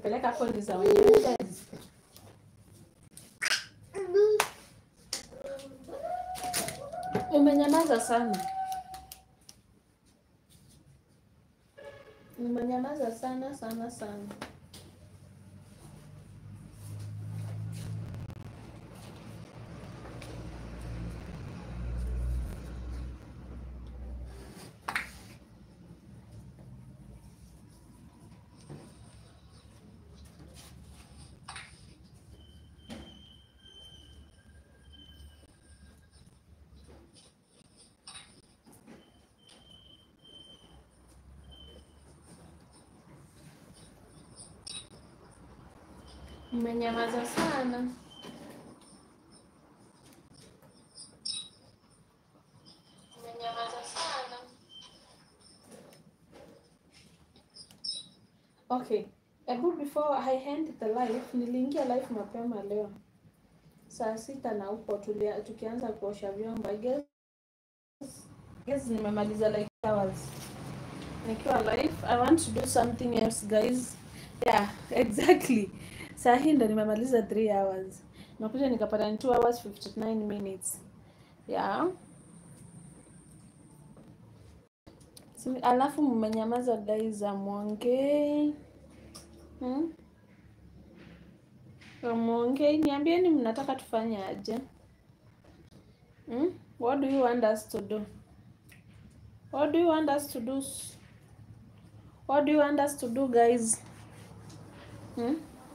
nikipeleka hapo ni za wenyewe guys. Umenyamaza sana. Umenyamaza sana sana sana. Umenyamaza sana. Okay. Before I end the live, niliingia live mapema leo. Saa 6 na upo tukianza kuosha vyombo. I guess nimemaliza like hours. Nikiwa live, I want to do something else guys. Yeah, exactly. Saa hii ndo nimemaliza 3 hours. Nakuja nikapata 2 hours 59 minutes. Yeah. Alafu mmenyamaza guys, amuongei. Amuongei, niambieni mnataka tufanye aje? What do you want us to do? What do you want us to do? What do you want us to do guys?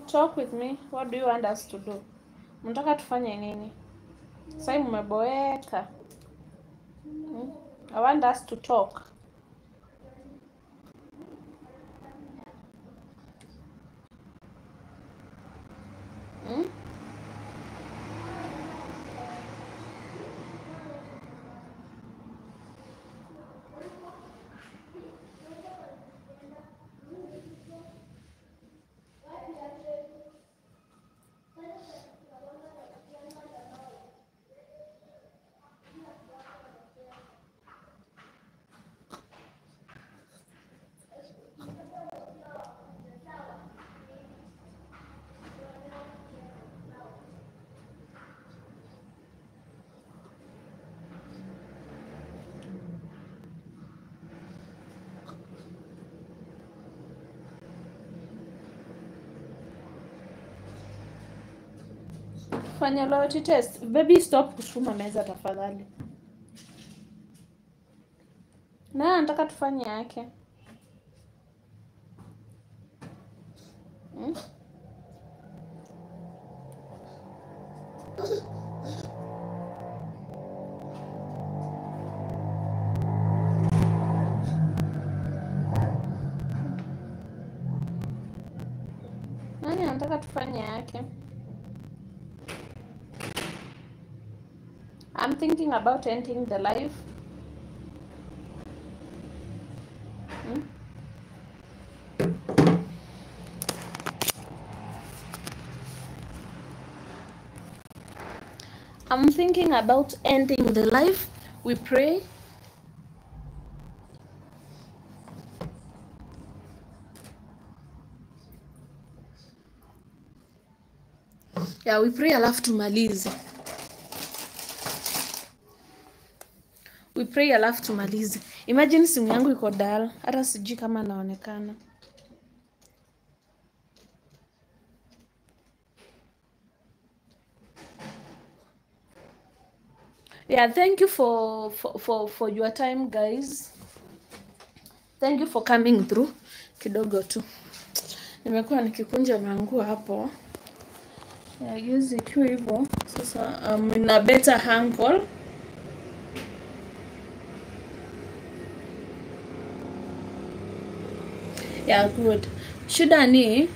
Talk with me. What do you want us to do? Mnataka tufanye nini? Sasa mmeboeka. I want us to talk. Fanya loyalty test. Baby, stop kusukuma meza tafadhali. Na nataka tufanye yake. Nani anataka tufanye yake? I'm thinking about ending the live. I'm thinking about ending the live. We pray. Yeah, we pray alafu tumalize. We pray alafu tumalize. Imagine simu yangu iko dull. Hata sijui kama naonekana. Yeah, thank you for your time guys. Thank you for coming through. Kidogo tu. Nimekuwa nikikunja manguo hapo. Yeah, use ikiwa hivyo. Sasa in a better angle. Yeah, good. Shida ni